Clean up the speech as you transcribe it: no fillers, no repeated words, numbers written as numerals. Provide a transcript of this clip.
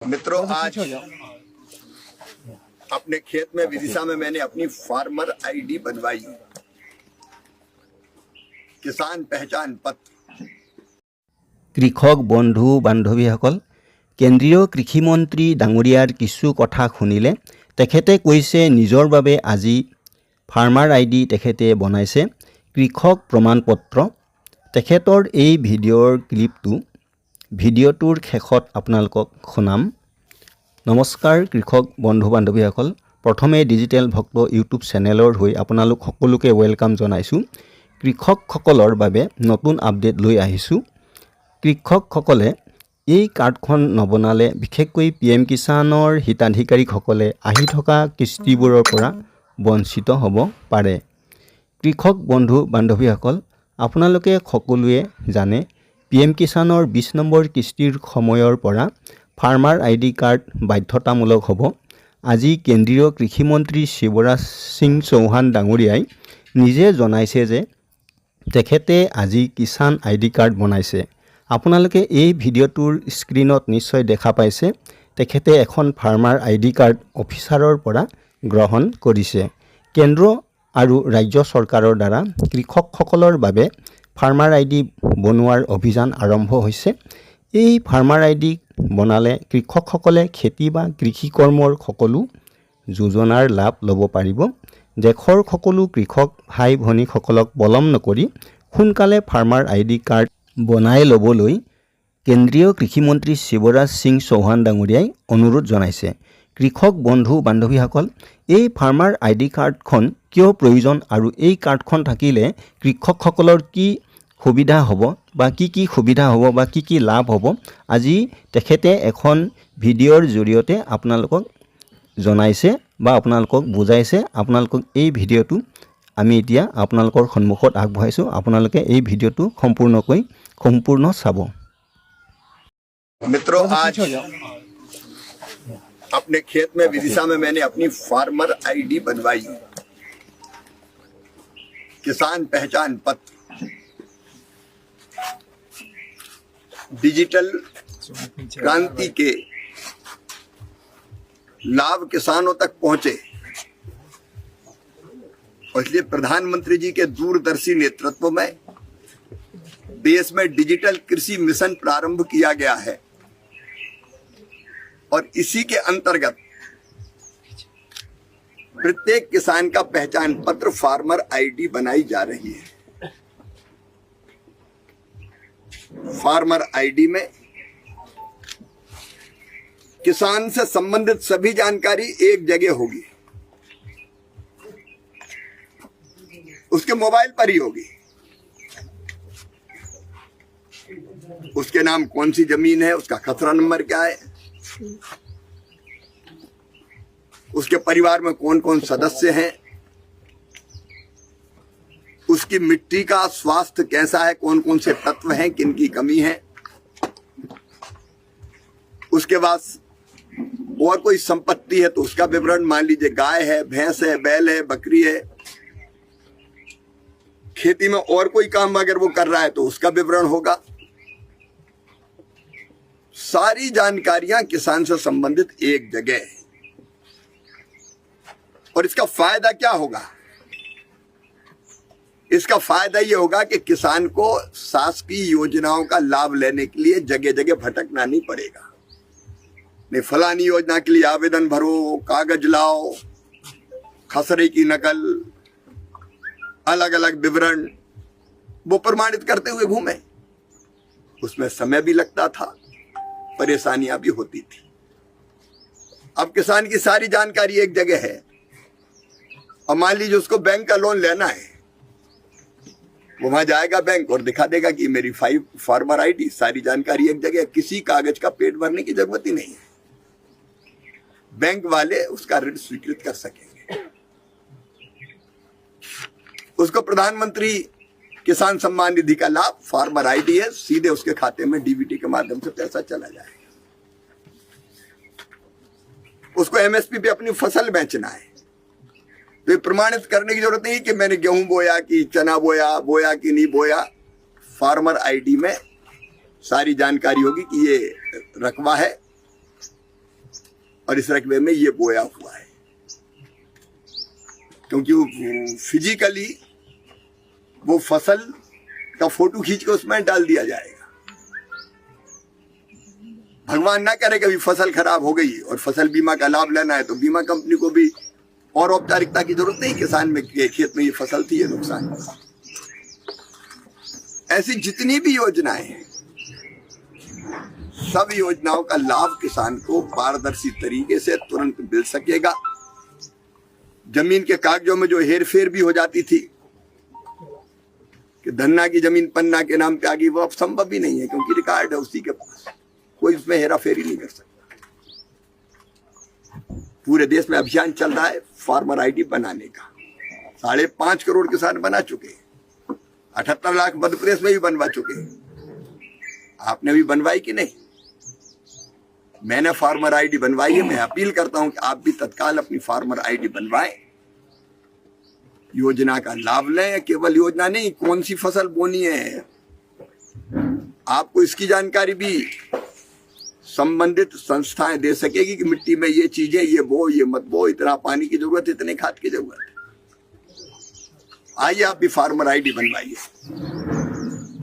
मित्रों, आज अपने खेत में विदिशा में मैंने अपनी फार्मर आईडी बनवाई। किसान पहचान पत्र। কৃষক বন্ধু বান্ধৱীসকল, কেন্দ্ৰীয় কৃষিমন্ত্ৰী ডাঙৰীয়াৰ কিছু কথা শুনিলে। তেখেতে কৈছে নিজৰ বাবে আজি ফাৰ্মাৰ আইডি তেখেতে বনাইছে, কৃষক প্ৰমাণপত্ৰ। তেখেতৰ এই ভিডিঅ'ৰ ক্লিপটো ভিডিঅ'টোৰ শেষত আপোনালোকক শুনাম। নমস্কাৰ কৃষক বন্ধু বান্ধৱীসকল, প্ৰথমে ডিজিটেল ভক্ত ইউটিউব চেনেলৰ হৈ আপোনালোক সকলোকে ৱেলকাম জনাইছোঁ। কৃষকসকলৰ বাবে নতুন আপডেট লৈ আহিছোঁ। কৃষকসকলে এই কাৰ্ডখন নবনালে বিশেষকৈ PM কিষাণৰ হিতাধিকাৰীসকলে আহি থকা কিস্তিবোৰৰ পৰা বঞ্চিত হ'ব পাৰে। কৃষক বন্ধু বান্ধৱীসকল, আপোনালোকে সকলোৱে জানে PM কিষাণৰ 20 নম্বৰ কিস্তিৰ সময়ৰ পৰা ফাৰ্মাৰ আইডি কাৰ্ড বাধ্যতামূলক হ'ব। আজি কেন্দ্ৰীয় কৃষিমন্ত্ৰী শিৱৰাজ সিং চৌহান ডাঙৰীয়াই নিজে জনাইছে যে তেখেতে আজি কিষাণ আইডি কাৰ্ড বনাইছে। আপোনালোকে এই ভিডিঅ'টোৰ স্ক্ৰীনত নিশ্চয় দেখা পাইছে, তেখেতে এখন ফাৰ্মাৰ আইডি কাৰ্ড অফিচাৰৰ পৰা গ্ৰহণ কৰিছে। কেন্দ্ৰ আৰু ৰাজ্য চৰকাৰৰ দ্বাৰা কৃষকসকলৰ বাবে ফাৰ্মাৰ আইডি বনোৱাৰ অভিযান আৰম্ভ হৈছে। এই ফাৰ্মাৰ আইডি বনালে কৃষকসকলে খেতি বা কৃষি কৰ্মৰ সকলো যোজনাৰ লাভ ল'ব পাৰিব। দেশৰ সকলো কৃষক ভাই ভনীসকলক পলম নকৰি সোনকালে ফাৰ্মাৰ আইডি কাৰ্ড বনাই ল'বলৈ কেন্দ্ৰীয় কৃষিমন্ত্ৰী শিৱৰাজ সিং চৌহান ডাঙৰীয়াই অনুৰোধ জনাইছে। কৃষক বন্ধু বান্ধৱীসকল, এই ফাৰ্মাৰ আইডি কাৰ্ডখন কিয় প্ৰয়োজন আৰু এই কাৰ্ডখন থাকিলে কৃষকসকলৰ কি সুবিধা হ'ব বা কি সুবিধা হ'ব বা কি লাভ হ'ব, আজি তেখেতে এখন ভিডিঅ'ৰ জৰিয়তে আপোনালোকক জনাইছে বা আপোনালোকক বুজাইছে। আপোনালোকক এই ভিডিঅ'টো আমি এতিয়া আপোনালোকৰ সন্মুখত আগবঢ়াইছোঁ। আপোনালোকে এই ভিডিঅ'টো সম্পূৰ্ণ চাব। मित्रों, आज अपने खेत में विदिशा में मैंने अपनी फार्मर आईडी बनवाई। किसान पहचान पत्र। डिजिटल क्रांति के लाभ किसानों तक पहुंचे और इसलिए प्रधानमंत्री जी के दूरदर्शी नेतृत्व में देश में डिजिटल कृषि मिशन प्रारंभ किया गया है और इसी के अंतर्गत प्रत्येक किसान का पहचान पत्र फार्मर आईडी बनाई जा रही है। फार्मर आईडी में किसान से संबंधित सभी जानकारी एक जगह होगी, उसके मोबाइल पर ही होगी। उसके नाम कौन सी जमीन है, उसका खसरा नंबर क्या है, उसके परिवार में कौन कौन सदस्य हैं, उसकी मिट्टी का स्वास्थ्य कैसा है, कौन कौन से तत्व हैं, किन की कमी है। उसके बाद और कोई संपत्ति है तो उसका विवरण, मान लीजिए गाय है, भैंस है, बैल है, बकरी है। खेती में और कोई काम अगर वो कर रहा है तो उसका विवरण होगा। सारी जानकारियां किसान से संबंधित एक जगह है। और इसका फायदा क्या होगा? इसका फायदा ये होगा कि किसान को शासकीय योजनाओं का लाभ लेने के लिए जगह जगह भटकना नहीं पड़ेगा। नहीं, फलानी योजना के लिए आवेदन भरो, कागज लाओ, खसरे की नकल, अलग अलग विवरण वो प्रमाणित करते हुए घूमे। उसमें समय भी लगता था, परेशानियां भी होती थी। अब किसान की सारी जानकारी एक जगह है। और मान लीजिए उसको बैंक का लोन लेना है, वो वहां जाएगा बैंक और दिखा देगा कि मेरी फार्मर आईडी, सारी जानकारी एक जगह, किसी कागज का पेट भरने की जरूरत ही नहीं है। बैंक वाले उसका ऋण स्वीकृत कर सकेंगे। उसको प्रधानमंत्री किसान सम्मान निधि का लाभ, फार्मर आईडी है, सीधे उसके खाते में डीबीटी के माध्यम से पैसा चला जाएगा। उसको MSP पे अपनी फसल बेचना है तो ये प्रमाणित करने की जरूरत नहीं कि मैंने गेहूं बोया कि चना बोया कि नहीं बोया। फार्मर आईडी में सारी जानकारी होगी कि ये रकबा है, और इस रकबे में ये बोया हुआ है, क्योंकि फिजिकली वो फसल का फोटो खींच के उसमें डाल दिया जाएगा। भगवान ना करे कभी फसल खराब हो गई और फसल बीमा का लाभ लेना है तो बीमा कंपनी को भी और औपचारिकता की जरूरत नहीं, किसान में के खेत में ये फसल थी, ये नुकसान हुआ। ऐसी जितनी भी योजनाएं हैं, सब योजनाओं का लाभ किसान को पारदर्शी तरीके से तुरंत मिल सकेगा। जमीन के कागजों में जो हेर फेर भी हो जाती थी कि धन्ना की जमीन पन्ना के नाम पे आ गई, वो अब संभव ही नहीं है, क्योंकि रिकॉर्ड है उसी के पास, कोई उसमें हेरा फेरी नहीं कर सकता। पूरे देश में अभियान चल रहा है फार्मर आईडी बनाने का। 5.5 करोड़ किसान बना चुके हैं, 78 लाख मध्य प्रदेश में भी बनवा चुके हैं। आपने भी बनवाई कि नहीं? मैंने फार्मर आईडी बनवाई है। मैं अपील करता हूं कि आप भी तत्काल अपनी फार्मर आईडी बनवाएं, योजना का लाभ लें। केवल योजना नहीं, कौन सी फसल बोनी है आपको इसकी जानकारी भी संबंधित संस्थाएं दे सकेगी कि मिट्टी में ये चीजें, ये बो, ये मत बो, इतना पानी की जरूरत है, इतने खाद की जरूरत है। आइए आप भी फार्मर आईडी बनवाइए।